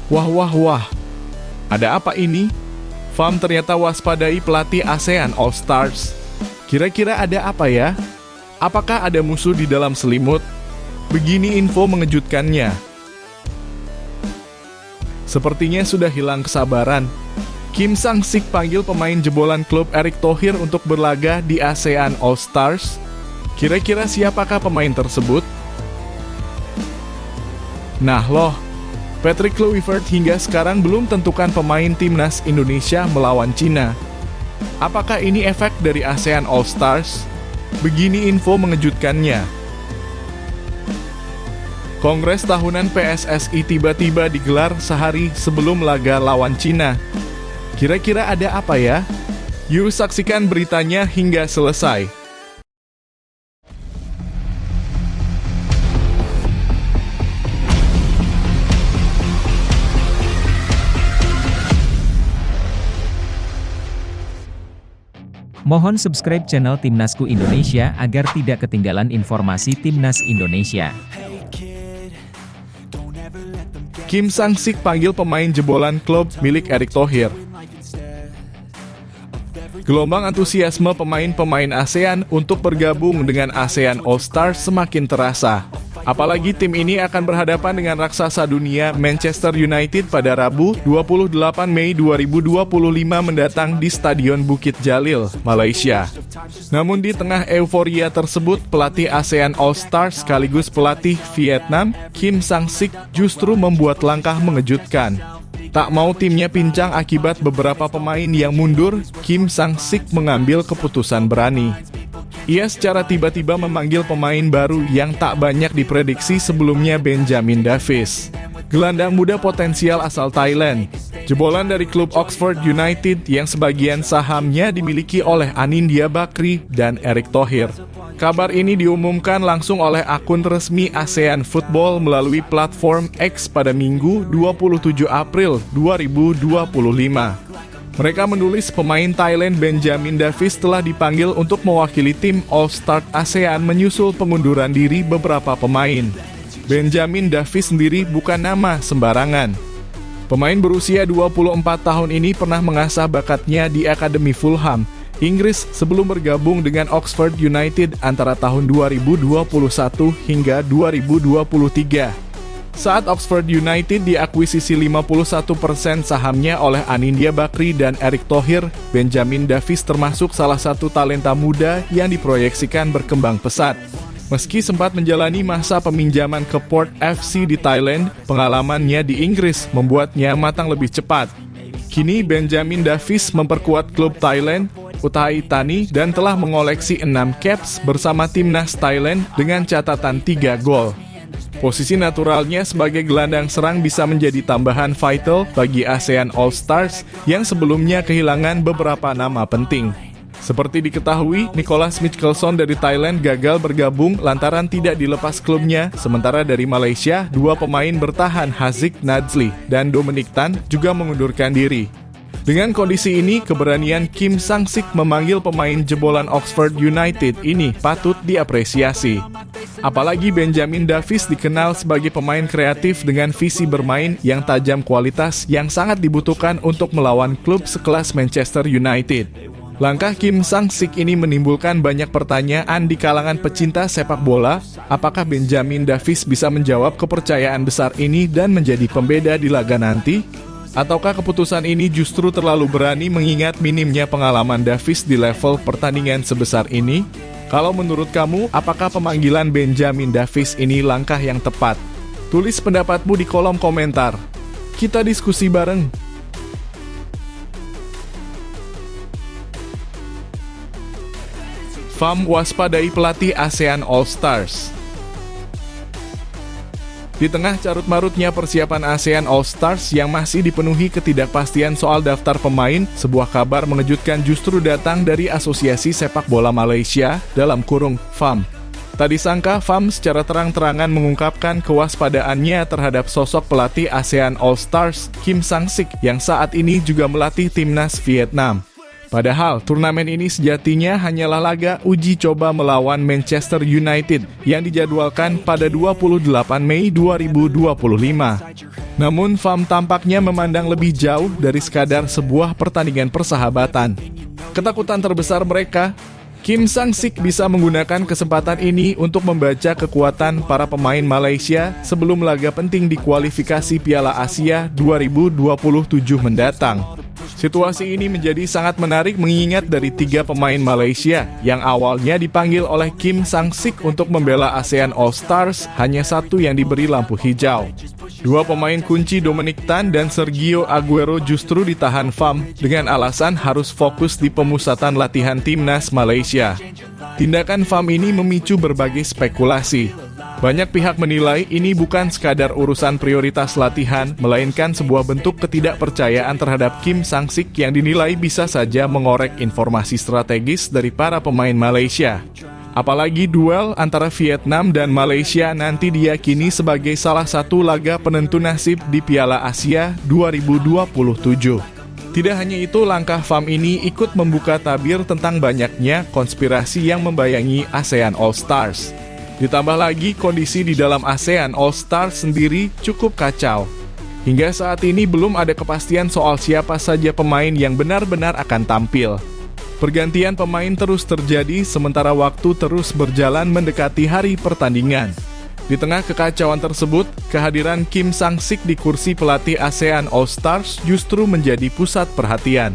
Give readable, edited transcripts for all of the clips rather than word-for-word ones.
Wah wah wah, ada apa ini? FAM ternyata waspadai pelatih ASEAN All Stars. Kira-kira ada apa ya? Apakah ada musuh di dalam selimut? Begini info mengejutkannya. Sepertinya sudah hilang kesabaran. Kim Sang-sik panggil pemain jebolan klub Erick Thohir untuk berlaga di ASEAN All Stars. Kira-kira siapakah pemain tersebut? Nah loh, Patrick Kluivert hingga sekarang belum tentukan pemain timnas Indonesia melawan Cina. Apakah ini efek dari ASEAN All Stars? Begini info mengejutkannya. Kongres tahunan PSSI tiba-tiba digelar sehari sebelum laga lawan Cina. Kira-kira ada apa ya? Yuk saksikan beritanya hingga selesai. Mohon subscribe channel Timnasku Indonesia agar tidak ketinggalan informasi Timnas Indonesia. Kim Sang-sik panggil pemain jebolan klub milik Erick Thohir. Gelombang antusiasme pemain-pemain ASEAN untuk bergabung dengan ASEAN All Stars semakin terasa. Apalagi tim ini akan berhadapan dengan raksasa dunia Manchester United pada Rabu 28 Mei 2025 mendatang di Stadion Bukit Jalil, Malaysia. Namun di tengah euforia tersebut, pelatih ASEAN All Stars sekaligus pelatih Vietnam, Kim Sang-sik justru membuat langkah mengejutkan. Tak mau timnya pincang akibat beberapa pemain yang mundur, Kim Sang-sik mengambil keputusan berani. Ia secara tiba-tiba memanggil pemain baru yang tak banyak diprediksi sebelumnya, Benjamin Davies. Gelandang muda potensial asal Thailand, jebolan dari klub Oxford United yang sebagian sahamnya dimiliki oleh Anindya Bakri dan Erick Thohir. Kabar ini diumumkan langsung oleh akun resmi ASEAN Football melalui platform X pada Minggu 27 April 2025. Mereka menulis pemain Thailand Benjamin Davies telah dipanggil untuk mewakili tim All-Star ASEAN menyusul pengunduran diri beberapa pemain. Benjamin Davies sendiri bukan nama sembarangan. Pemain berusia 24 tahun ini pernah mengasah bakatnya di Akademi Fulham, Inggris sebelum bergabung dengan Oxford United antara tahun 2021 hingga 2023. Saat Oxford United diakuisisi 51% sahamnya oleh Anindya Bakri dan Erick Thohir, Benjamin Davies termasuk salah satu talenta muda yang diproyeksikan berkembang pesat. Meski sempat menjalani masa peminjaman ke Port FC di Thailand, pengalamannya di Inggris membuatnya matang lebih cepat. Kini Benjamin Davies memperkuat klub Thailand, Uthai Thani, dan telah mengoleksi 6 caps bersama timnas Thailand dengan catatan 3 gol. Posisi naturalnya sebagai gelandang serang bisa menjadi tambahan vital bagi ASEAN All Stars yang sebelumnya kehilangan beberapa nama penting. Seperti diketahui, Nicholas Mickelson dari Thailand gagal bergabung lantaran tidak dilepas klubnya, sementara dari Malaysia, 2 pemain bertahan Haziq Nazli dan Dominic Tan juga mengundurkan diri. Dengan kondisi ini, keberanian Kim Sang-sik memanggil pemain jebolan Oxford United ini patut diapresiasi. Apalagi Benjamin Davies dikenal sebagai pemain kreatif dengan visi bermain yang tajam kualitas yang sangat dibutuhkan untuk melawan klub sekelas Manchester United. Langkah Kim Sang-sik ini menimbulkan banyak pertanyaan di kalangan pecinta sepak bola. Apakah Benjamin Davies bisa menjawab kepercayaan besar ini dan menjadi pembeda di laga nanti? Ataukah keputusan ini justru terlalu berani mengingat minimnya pengalaman Davies di level pertandingan sebesar ini? Kalau menurut kamu, apakah pemanggilan Benjamin Davies ini langkah yang tepat? Tulis pendapatmu di kolom komentar. Kita diskusi bareng. FAM waspadai pelatih ASEAN All Stars. Di tengah carut-marutnya persiapan ASEAN All Stars yang masih dipenuhi ketidakpastian soal daftar pemain, sebuah kabar mengejutkan justru datang dari Asosiasi Sepak Bola Malaysia (FAM). Tak disangka, FAM secara terang-terangan mengungkapkan kewaspadaannya terhadap sosok pelatih ASEAN All Stars Kim Sang-sik yang saat ini juga melatih timnas Vietnam. Padahal turnamen ini sejatinya hanyalah laga uji coba melawan Manchester United yang dijadwalkan pada 28 Mei 2025. Namun FAM tampaknya memandang lebih jauh dari sekadar sebuah pertandingan persahabatan. Ketakutan terbesar mereka, Kim Sang-sik bisa menggunakan kesempatan ini untuk membaca kekuatan para pemain Malaysia sebelum laga penting di kualifikasi Piala Asia 2027 mendatang. Situasi ini menjadi sangat menarik mengingat dari 3 pemain Malaysia yang awalnya dipanggil oleh Kim Sang-sik untuk membela ASEAN All-Stars, hanya 1 yang diberi lampu hijau. 2 pemain kunci Dominic Tan dan Sergio Aguero justru ditahan FAM dengan alasan harus fokus di pemusatan latihan timnas Malaysia. Tindakan FAM ini memicu berbagai spekulasi. Banyak pihak menilai ini bukan sekadar urusan prioritas latihan, melainkan sebuah bentuk ketidakpercayaan terhadap Kim Sang-sik yang dinilai bisa saja mengorek informasi strategis dari para pemain Malaysia. Apalagi duel antara Vietnam dan Malaysia nanti diyakini sebagai salah satu laga penentu nasib di Piala Asia 2027. Tidak hanya itu, langkah FAM ini ikut membuka tabir tentang banyaknya konspirasi yang membayangi ASEAN All-Stars. Ditambah lagi kondisi di dalam ASEAN All-Stars sendiri cukup kacau. Hingga saat ini belum ada kepastian soal siapa saja pemain yang benar-benar akan tampil. Pergantian pemain terus terjadi sementara waktu terus berjalan mendekati hari pertandingan. Di tengah kekacauan tersebut, kehadiran Kim Sang-sik di kursi pelatih ASEAN All-Stars justru menjadi pusat perhatian.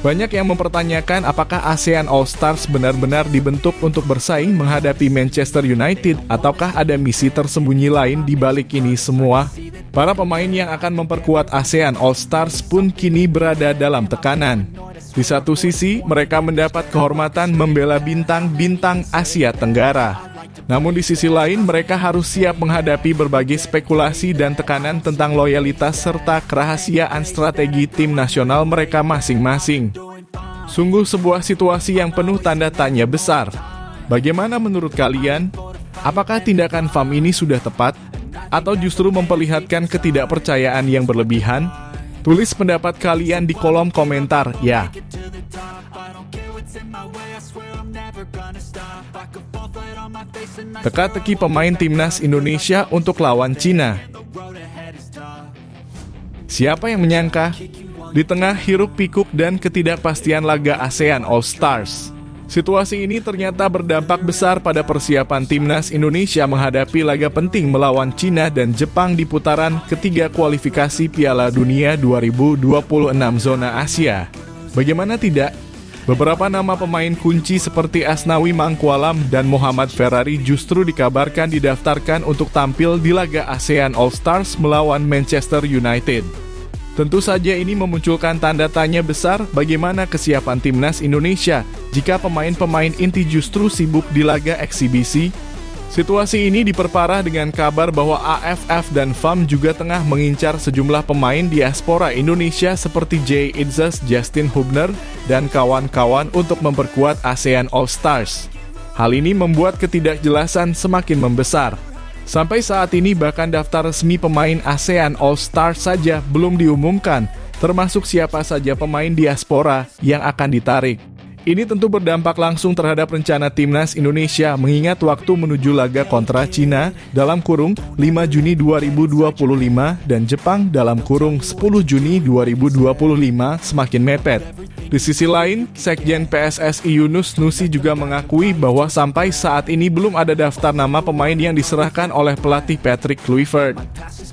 Banyak yang mempertanyakan apakah ASEAN All-Stars benar-benar dibentuk untuk bersaing menghadapi Manchester United ataukah ada misi tersembunyi lain di balik ini semua. Para pemain yang akan memperkuat ASEAN All-Stars pun kini berada dalam tekanan. Di satu sisi, mereka mendapat kehormatan membela bintang-bintang Asia Tenggara. Namun di sisi lain, mereka harus siap menghadapi berbagai spekulasi dan tekanan tentang loyalitas serta kerahasiaan strategi tim nasional mereka masing-masing. Sungguh sebuah situasi yang penuh tanda tanya besar. Bagaimana menurut kalian? Apakah tindakan FAM ini sudah tepat? Atau justru memperlihatkan ketidakpercayaan yang berlebihan? Tulis pendapat kalian di kolom komentar ya. Teka-teki pemain timnas Indonesia untuk lawan Cina. Siapa yang menyangka? Di tengah hiruk-pikuk dan ketidakpastian laga ASEAN All-Stars, situasi ini ternyata berdampak besar pada persiapan timnas Indonesia menghadapi laga penting melawan Cina dan Jepang di putaran ketiga kualifikasi Piala Dunia 2026 zona Asia. Bagaimana tidak? Beberapa nama pemain kunci seperti Asnawi Mangkualam dan Muhammad Ferrari justru dikabarkan didaftarkan untuk tampil di laga ASEAN All-Stars melawan Manchester United. Tentu saja ini memunculkan tanda tanya besar bagaimana kesiapan timnas Indonesia jika pemain-pemain inti justru sibuk di laga eksibisi. Situasi ini diperparah dengan kabar bahwa AFF dan FAM juga tengah mengincar sejumlah pemain diaspora Indonesia seperti Jay Itzas, Justin Hubner, dan kawan-kawan untuk memperkuat ASEAN All-Stars. Hal ini membuat ketidakjelasan semakin membesar. Sampai saat ini bahkan daftar resmi pemain ASEAN All-Stars saja belum diumumkan, termasuk siapa saja pemain diaspora yang akan ditarik. Ini tentu berdampak langsung terhadap rencana timnas Indonesia mengingat waktu menuju laga kontra Cina dalam kurung 5 Juni 2025 dan Jepang dalam kurung 10 Juni 2025 semakin mepet. Di sisi lain, Sekjen PSSI Yunus Nusi juga mengakui bahwa sampai saat ini belum ada daftar nama pemain yang diserahkan oleh pelatih Patrick Kluivert.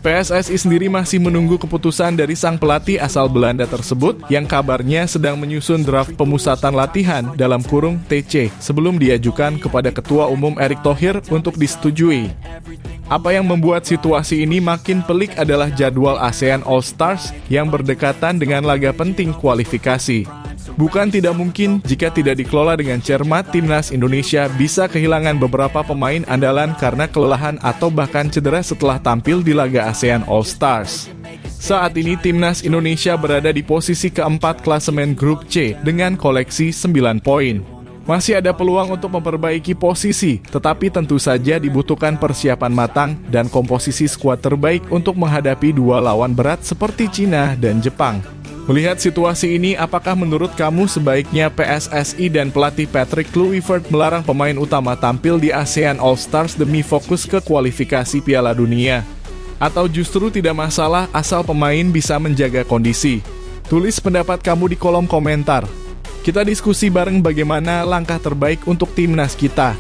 PSSI sendiri masih menunggu keputusan dari sang pelatih asal Belanda tersebut yang kabarnya sedang menyusun draft pemusatan latihan dalam kurung TC sebelum diajukan kepada Ketua Umum Erick Thohir untuk disetujui. Apa yang membuat situasi ini makin pelik adalah jadwal ASEAN All-Stars yang berdekatan dengan laga penting kualifikasi. Bukan tidak mungkin jika tidak dikelola dengan cermat, timnas Indonesia bisa kehilangan beberapa pemain andalan karena kelelahan atau bahkan cedera setelah tampil di laga ASEAN All-Stars. Saat ini timnas Indonesia berada di posisi keempat klasemen grup C dengan koleksi 9 poin. Masih ada peluang untuk memperbaiki posisi, tetapi tentu saja dibutuhkan persiapan matang dan komposisi skuad terbaik untuk menghadapi dua lawan berat seperti Cina dan Jepang. Melihat situasi ini, apakah menurut kamu sebaiknya PSSI dan pelatih Patrick Kluivert melarang pemain utama tampil di ASEAN All-Stars demi fokus ke kualifikasi Piala Dunia? Atau justru tidak masalah asal pemain bisa menjaga kondisi? Tulis pendapat kamu di kolom komentar. Kita diskusi bareng bagaimana langkah terbaik untuk timnas kita.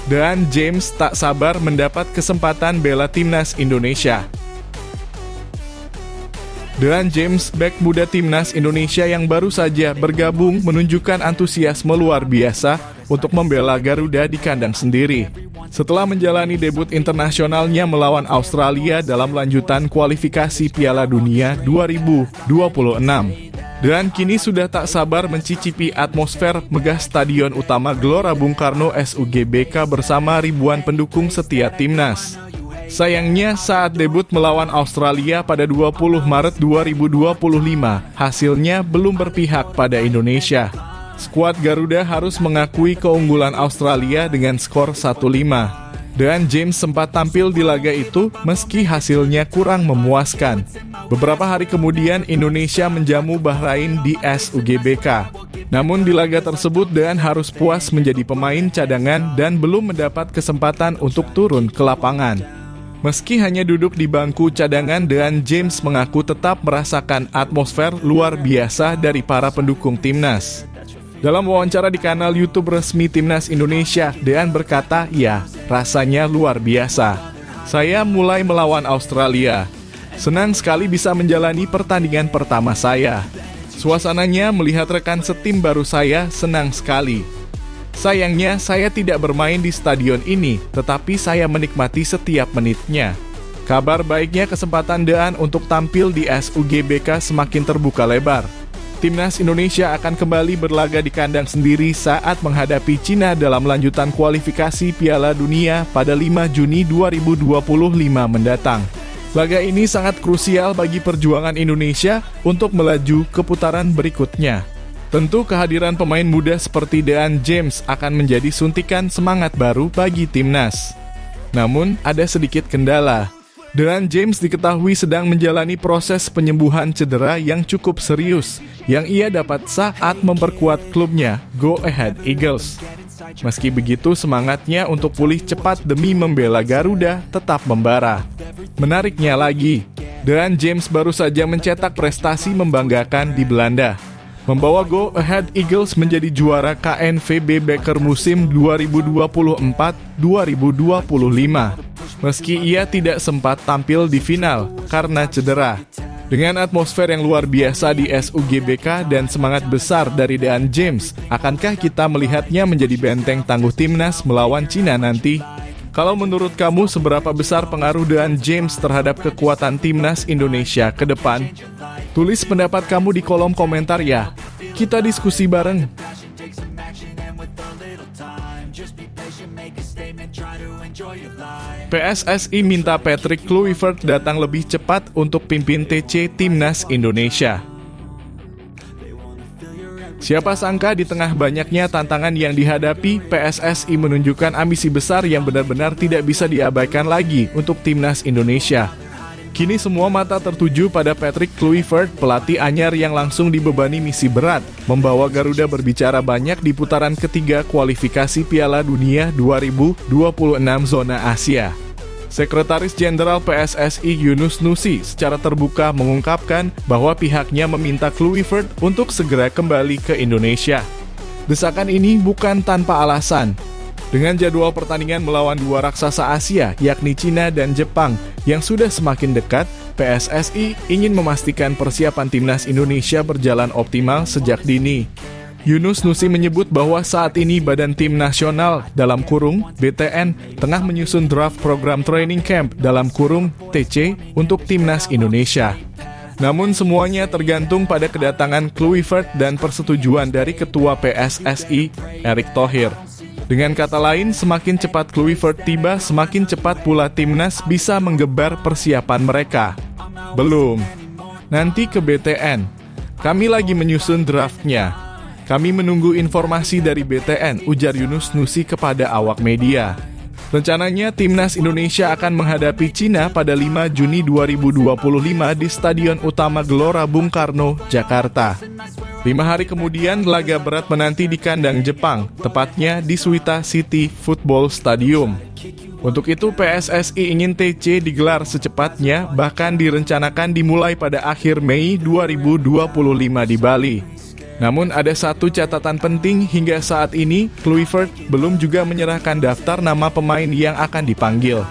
Dan James tak sabar mendapat kesempatan bela timnas Indonesia. Dan James, bek muda timnas Indonesia yang baru saja bergabung, menunjukkan antusiasme luar biasa untuk membela Garuda di kandang sendiri. Setelah menjalani debut internasionalnya melawan Australia dalam lanjutan kualifikasi Piala Dunia 2026. Dan kini sudah tak sabar mencicipi atmosfer megah Stadion Utama Gelora Bung Karno SUGBK bersama ribuan pendukung setia timnas. Sayangnya saat debut melawan Australia pada 20 Maret 2025, hasilnya belum berpihak pada Indonesia. Skuad Garuda harus mengakui keunggulan Australia dengan skor 1-5. Dan James sempat tampil di laga itu meski hasilnya kurang memuaskan. Beberapa hari kemudian Indonesia menjamu Bahrain di SUGBK. Namun di laga tersebut Dan harus puas menjadi pemain cadangan dan belum mendapat kesempatan untuk turun ke lapangan. Meski hanya duduk di bangku cadangan, Dan James mengaku tetap merasakan atmosfer luar biasa dari para pendukung timnas. Dalam wawancara di kanal YouTube resmi Timnas Indonesia, Dean berkata, "Ya, rasanya luar biasa. Saya mulai melawan Australia. Senang sekali bisa menjalani pertandingan pertama saya. Suasananya melihat rekan setim baru saya senang sekali. Sayangnya saya tidak bermain di stadion ini, tetapi saya menikmati setiap menitnya." Kabar baiknya kesempatan Dean untuk tampil di SUGBK semakin terbuka lebar. Timnas Indonesia akan kembali berlaga di kandang sendiri saat menghadapi Cina dalam lanjutan kualifikasi Piala Dunia pada 5 Juni 2025 mendatang. Laga ini sangat krusial bagi perjuangan Indonesia untuk melaju ke putaran berikutnya. Tentu kehadiran pemain muda seperti Dean James akan menjadi suntikan semangat baru bagi timnas. Namun, ada sedikit kendala. Dean James diketahui sedang menjalani proses penyembuhan cedera yang cukup serius yang ia dapat saat memperkuat klubnya, Go Ahead Eagles. Meski begitu, semangatnya untuk pulih cepat demi membela Garuda tetap membara. Menariknya lagi, Dean James baru saja mencetak prestasi membanggakan di Belanda, membawa Go Ahead Eagles menjadi juara KNVB Beker musim 2024-2025. Meski ia tidak sempat tampil di final karena cedera. Dengan atmosfer yang luar biasa di SUGBK dan semangat besar dari Dean James, akankah kita melihatnya menjadi benteng tangguh timnas melawan Cina nanti? Kalau menurut kamu, seberapa besar pengaruh Dean James terhadap kekuatan timnas Indonesia ke depan? Tulis pendapat kamu di kolom komentar ya. Kita diskusi bareng. PSSI minta Patrick Kluivert datang lebih cepat untuk pimpin TC Timnas Indonesia. Siapa sangka di tengah banyaknya tantangan yang dihadapi, PSSI menunjukkan ambisi besar yang benar-benar tidak bisa diabaikan lagi untuk Timnas Indonesia. Kini semua mata tertuju pada Patrick Kluivert, pelatih anyar yang langsung dibebani misi berat, membawa Garuda berbicara banyak di putaran ketiga kualifikasi Piala Dunia 2026 zona Asia. Sekretaris Jenderal PSSI Yunus Nusi secara terbuka mengungkapkan bahwa pihaknya meminta Kluivert untuk segera kembali ke Indonesia. Desakan ini bukan tanpa alasan. Dengan jadwal pertandingan melawan dua raksasa Asia, yakni Cina dan Jepang, yang sudah semakin dekat, PSSI ingin memastikan persiapan timnas Indonesia berjalan optimal sejak dini. Yunus Nusi menyebut bahwa saat ini Badan Tim Nasional dalam kurung BTN tengah menyusun draft program training camp dalam kurung TC untuk timnas Indonesia. Namun semuanya tergantung pada kedatangan Kluivert dan persetujuan dari Ketua PSSI, Erick Thohir. Dengan kata lain, semakin cepat Kluivert tiba, semakin cepat pula timnas bisa menggebar persiapan mereka. Belum. Nanti ke BTN. Kami lagi menyusun draftnya. Kami menunggu informasi dari BTN, ujar Yunus Nusi kepada awak media. Rencananya, Timnas Indonesia akan menghadapi Cina pada 5 Juni 2025 di Stadion Utama Gelora Bung Karno, Jakarta. 5 hari kemudian, laga berat menanti di kandang Jepang, tepatnya di Suita City Football Stadium. Untuk itu, PSSI ingin TC digelar secepatnya, bahkan direncanakan dimulai pada akhir Mei 2025 di Bali. Namun ada satu catatan penting, hingga saat ini, Kluivert belum juga menyerahkan daftar nama pemain yang akan dipanggil.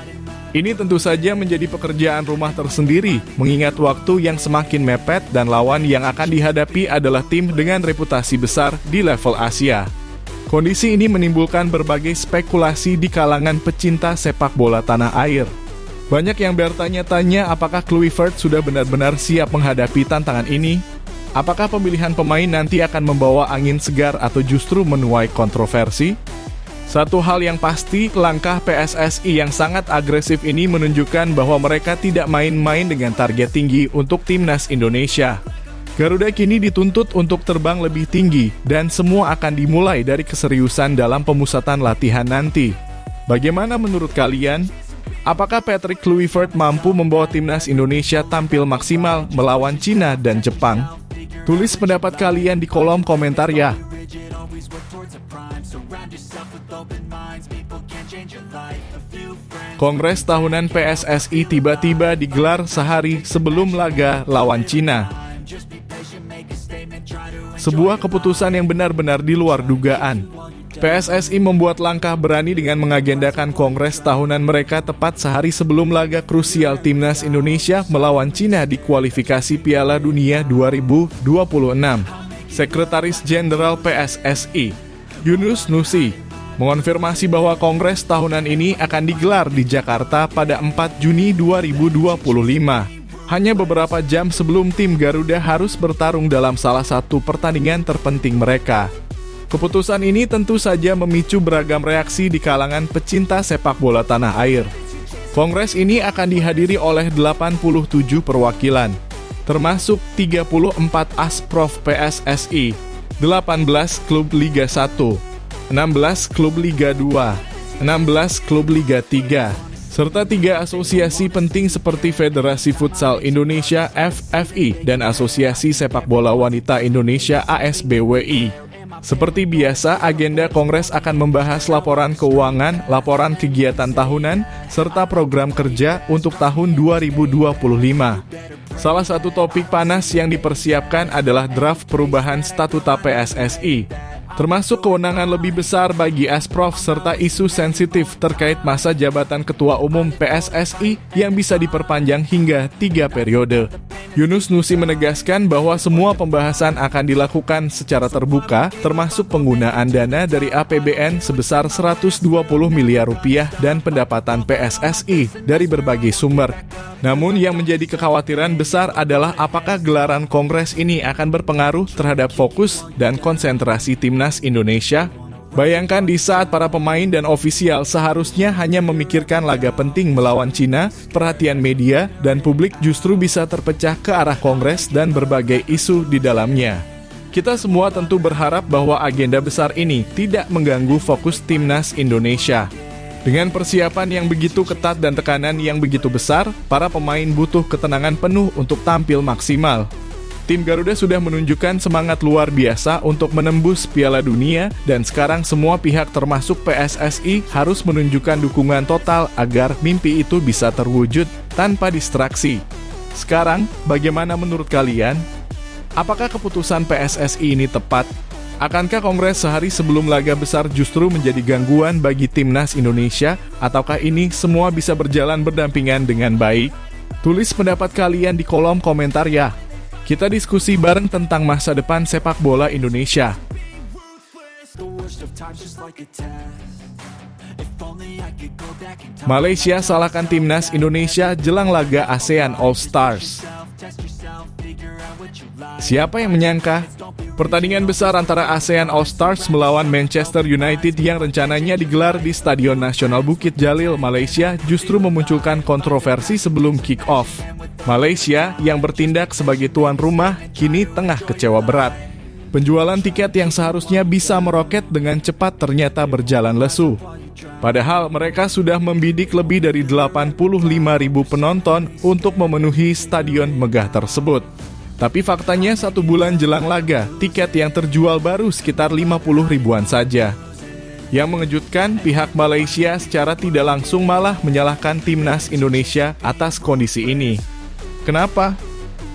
Ini tentu saja menjadi pekerjaan rumah tersendiri, mengingat waktu yang semakin mepet dan lawan yang akan dihadapi adalah tim dengan reputasi besar di level Asia. Kondisi ini menimbulkan berbagai spekulasi di kalangan pecinta sepak bola tanah air. Banyak yang bertanya-tanya apakah Kluivert sudah benar-benar siap menghadapi tantangan ini? Apakah pemilihan pemain nanti akan membawa angin segar atau justru menuai kontroversi? Satu hal yang pasti, langkah PSSI yang sangat agresif ini menunjukkan bahwa mereka tidak main-main dengan target tinggi untuk Timnas Indonesia. Garuda kini dituntut untuk terbang lebih tinggi, dan semua akan dimulai dari keseriusan dalam pemusatan latihan nanti. Bagaimana menurut kalian? Apakah Patrick Kluivert mampu membawa Timnas Indonesia tampil maksimal melawan Cina dan Jepang? Tulis pendapat kalian di kolom komentar ya. Kongres tahunan PSSI tiba-tiba digelar sehari sebelum laga lawan Cina. Sebuah keputusan yang benar-benar di luar dugaan. PSSI membuat langkah berani dengan mengagendakan kongres tahunan mereka tepat sehari sebelum laga krusial Timnas Indonesia melawan Cina di kualifikasi Piala Dunia 2026. Sekretaris Jenderal PSSI, Yunus Nusi, mengonfirmasi bahwa kongres tahunan ini akan digelar di Jakarta pada 4 Juni 2025. Hanya beberapa jam sebelum tim Garuda harus bertarung dalam salah satu pertandingan terpenting mereka. Keputusan ini tentu saja memicu beragam reaksi di kalangan pecinta sepak bola tanah air. Kongres ini akan dihadiri oleh 87 perwakilan, termasuk 34 Asprof PSSI, 18 klub Liga 1, 16 klub Liga 2, 16 klub Liga 3, serta 3 asosiasi penting seperti Federasi Futsal Indonesia (FFI) dan Asosiasi Sepak Bola Wanita Indonesia (ASBWI). Seperti biasa, agenda kongres akan membahas laporan keuangan, laporan kegiatan tahunan, serta program kerja untuk tahun 2025. Salah satu topik panas yang dipersiapkan adalah draft perubahan statuta PSSI, termasuk kewenangan lebih besar bagi Asprof serta isu sensitif terkait masa jabatan Ketua Umum PSSI yang bisa diperpanjang hingga 3 periode. Yunus Nusi menegaskan bahwa semua pembahasan akan dilakukan secara terbuka, termasuk penggunaan dana dari APBN sebesar 120 miliar rupiah dan pendapatan PSSI dari berbagai sumber. Namun yang menjadi kekhawatiran besar adalah apakah gelaran kongres ini akan berpengaruh terhadap fokus dan konsentrasi Timnas Indonesia. Bayangkan di saat para pemain dan ofisial seharusnya hanya memikirkan laga penting melawan Cina, perhatian media dan publik justru bisa terpecah ke arah kongres dan berbagai isu di dalamnya. Kita semua tentu berharap bahwa agenda besar ini tidak mengganggu fokus Timnas Indonesia. Dengan persiapan yang begitu ketat dan tekanan yang begitu besar, para pemain butuh ketenangan penuh untuk tampil maksimal. Tim Garuda sudah menunjukkan semangat luar biasa untuk menembus Piala Dunia dan sekarang semua pihak termasuk PSSI harus menunjukkan dukungan total agar mimpi itu bisa terwujud tanpa distraksi. Sekarang, bagaimana menurut kalian? Apakah keputusan PSSI ini tepat? Akankah kongres sehari sebelum laga besar justru menjadi gangguan bagi Timnas Indonesia? Ataukah ini semua bisa berjalan berdampingan dengan baik? Tulis pendapat kalian di kolom komentar ya. Kita diskusi bareng tentang masa depan sepak bola Indonesia. Malaysia salahkan Timnas Indonesia jelang laga ASEAN All Stars. Siapa yang menyangka? Pertandingan besar antara ASEAN All Stars melawan Manchester United yang rencananya digelar di Stadion Nasional Bukit Jalil, Malaysia justru memunculkan kontroversi sebelum kick-off. Malaysia yang bertindak sebagai tuan rumah kini tengah kecewa berat. Penjualan tiket yang seharusnya bisa meroket dengan cepat ternyata berjalan lesu. Padahal mereka sudah membidik lebih dari 85.000 penonton untuk memenuhi stadion megah tersebut. Tapi faktanya 1 bulan jelang laga, tiket yang terjual baru sekitar 50 ribuan saja. Yang mengejutkan, pihak Malaysia secara tidak langsung malah menyalahkan timnas Indonesia atas kondisi ini. Kenapa?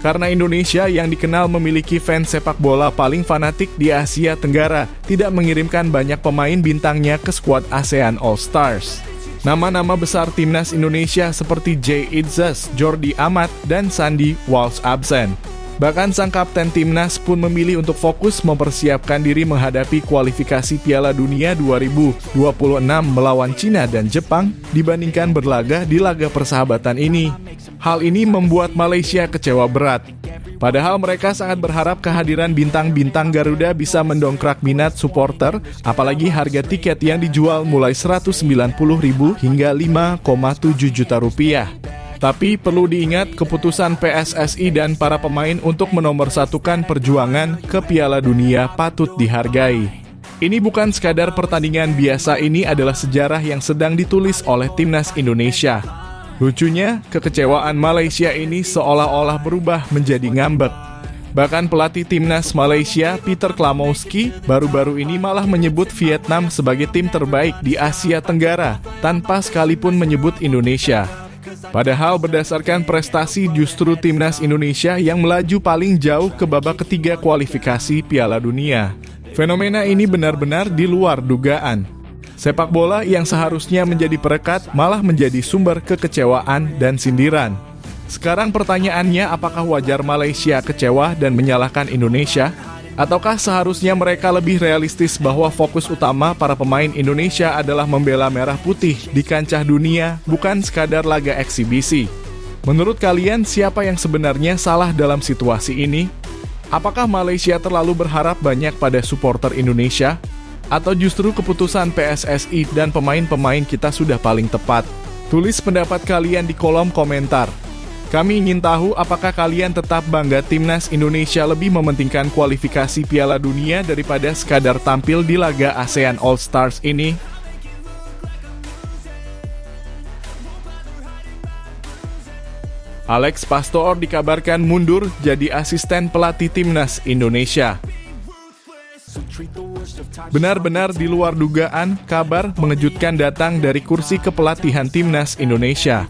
Karena Indonesia yang dikenal memiliki fans sepak bola paling fanatik di Asia Tenggara tidak mengirimkan banyak pemain bintangnya ke skuad ASEAN All Stars. Nama-nama besar timnas Indonesia seperti Jay Itzes, Jordi Amat, dan Sandy Walsh absen. Bahkan sang kapten timnas pun memilih untuk fokus mempersiapkan diri menghadapi kualifikasi Piala Dunia 2026 melawan Cina dan Jepang dibandingkan berlaga di laga persahabatan ini. Hal ini membuat Malaysia kecewa berat. Padahal mereka sangat berharap kehadiran bintang-bintang Garuda bisa mendongkrak minat supporter, apalagi harga tiket yang dijual mulai Rp190.000 hingga Rp5,7 juta. Tapi perlu diingat keputusan PSSI dan para pemain untuk menomorsatukan perjuangan ke Piala Dunia patut dihargai. Ini bukan sekadar pertandingan biasa, ini adalah sejarah yang sedang ditulis oleh timnas Indonesia. Lucunya, kekecewaan Malaysia ini seolah-olah berubah menjadi ngambek. Bahkan pelatih timnas Malaysia, Peter Klamowski, baru-baru ini malah menyebut Vietnam sebagai tim terbaik di Asia Tenggara, tanpa sekalipun menyebut Indonesia. Padahal berdasarkan prestasi justru timnas Indonesia yang melaju paling jauh ke babak ketiga kualifikasi Piala Dunia. Fenomena ini benar-benar di luar dugaan. Sepak bola yang seharusnya menjadi perekat malah menjadi sumber kekecewaan dan sindiran. Sekarang pertanyaannya, apakah wajar Malaysia kecewa dan menyalahkan Indonesia? Ataukah seharusnya mereka lebih realistis bahwa fokus utama para pemain Indonesia adalah membela merah putih di kancah dunia, bukan sekadar laga eksibisi? Menurut kalian, siapa yang sebenarnya salah dalam situasi ini? Apakah Malaysia terlalu berharap banyak pada supporter Indonesia? Atau justru keputusan PSSI dan pemain-pemain kita sudah paling tepat? Tulis pendapat kalian di kolom komentar. Kami ingin tahu apakah kalian tetap bangga timnas Indonesia lebih mementingkan kualifikasi Piala Dunia daripada sekadar tampil di laga ASEAN All Stars ini? Alex Pastoor dikabarkan mundur jadi asisten pelatih timnas Indonesia. Benar-benar di luar dugaan, kabar mengejutkan datang dari kursi kepelatihan timnas Indonesia.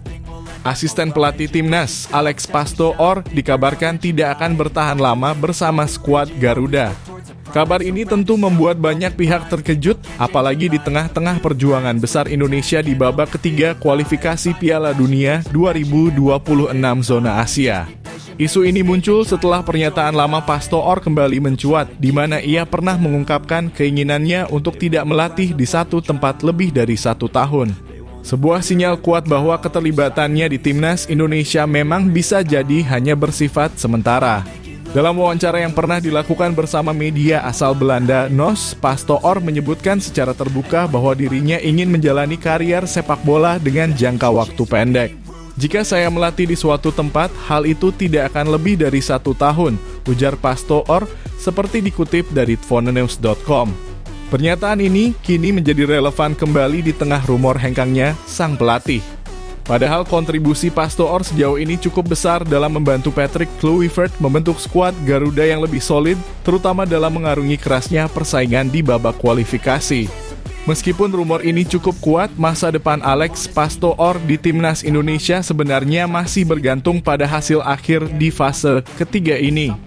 Asisten pelatih timnas, Alex Pastoor, dikabarkan tidak akan bertahan lama bersama skuad Garuda. Kabar ini tentu membuat banyak pihak terkejut, apalagi di tengah-tengah perjuangan besar Indonesia di babak ketiga kualifikasi Piala Dunia 2026 zona Asia. Isu ini muncul setelah pernyataan lama Pastoor kembali mencuat, di mana ia pernah mengungkapkan keinginannya untuk tidak melatih di satu tempat lebih dari 1 tahun. Sebuah sinyal kuat bahwa keterlibatannya di timnas Indonesia memang bisa jadi hanya bersifat sementara. Dalam wawancara yang pernah dilakukan bersama media asal Belanda, NOS, Pastoor menyebutkan secara terbuka bahwa dirinya ingin menjalani karier sepak bola dengan jangka waktu pendek. Jika saya melatih di suatu tempat, hal itu tidak akan lebih dari 1 tahun, ujar Pastoor seperti dikutip dari Tvonenews.com. Pernyataan ini kini menjadi relevan kembali di tengah rumor hengkangnya sang pelatih. Padahal kontribusi Pastoor sejauh ini cukup besar dalam membantu Patrick Kluivert membentuk skuad Garuda yang lebih solid, terutama dalam mengarungi kerasnya persaingan di babak kualifikasi. Meskipun rumor ini cukup kuat, masa depan Alex Pastoor di timnas Indonesia sebenarnya masih bergantung pada hasil akhir di fase ketiga ini.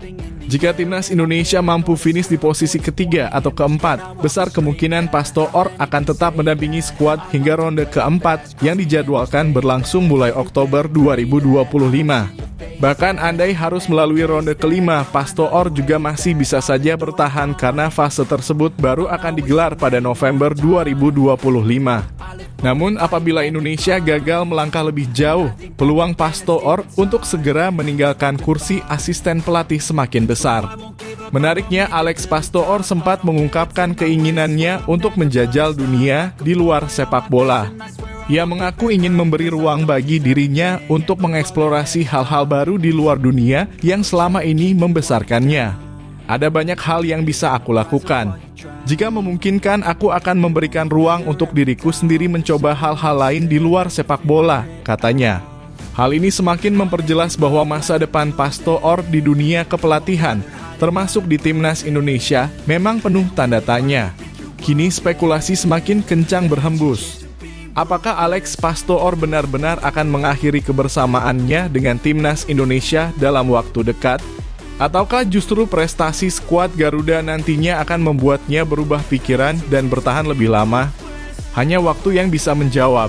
Jika timnas Indonesia mampu finish di posisi ketiga atau keempat, besar kemungkinan Pastoor akan tetap mendampingi skuad hingga ronde keempat yang dijadwalkan berlangsung mulai Oktober 2025. Bahkan andai harus melalui ronde kelima, Pastoor juga masih bisa saja bertahan karena fase tersebut baru akan digelar pada November 2025. Namun apabila Indonesia gagal melangkah lebih jauh, peluang Pastoor untuk segera meninggalkan kursi asisten pelatih semakin besar. Menariknya, Alex Pastoor sempat mengungkapkan keinginannya untuk menjajal dunia di luar sepak bola. Ia mengaku ingin memberi ruang bagi dirinya untuk mengeksplorasi hal-hal baru di luar dunia yang selama ini membesarkannya. Ada banyak hal yang bisa aku lakukan. Jika memungkinkan, aku akan memberikan ruang untuk diriku sendiri mencoba hal-hal lain di luar sepak bola, katanya. Hal ini semakin memperjelas bahwa masa depan Pastor di dunia kepelatihan, termasuk di timnas Indonesia, memang penuh tanda tanya. Kini spekulasi semakin kencang berhembus. Apakah Alex Pastor benar-benar akan mengakhiri kebersamaannya dengan timnas Indonesia dalam waktu dekat? Ataukah justru prestasi skuad Garuda nantinya akan membuatnya berubah pikiran dan bertahan lebih lama? Hanya waktu yang bisa menjawab.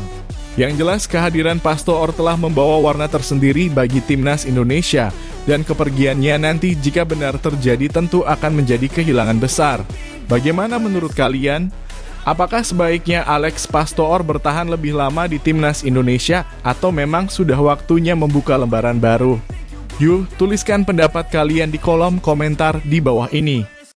Yang jelas kehadiran Pastor telah membawa warna tersendiri bagi timnas Indonesia, dan kepergiannya nanti jika benar terjadi tentu akan menjadi kehilangan besar. Bagaimana menurut kalian? Apakah sebaiknya Alex Pastor bertahan lebih lama di timnas Indonesia atau memang sudah waktunya membuka lembaran baru? Yuk, tuliskan pendapat kalian di kolom komentar di bawah ini.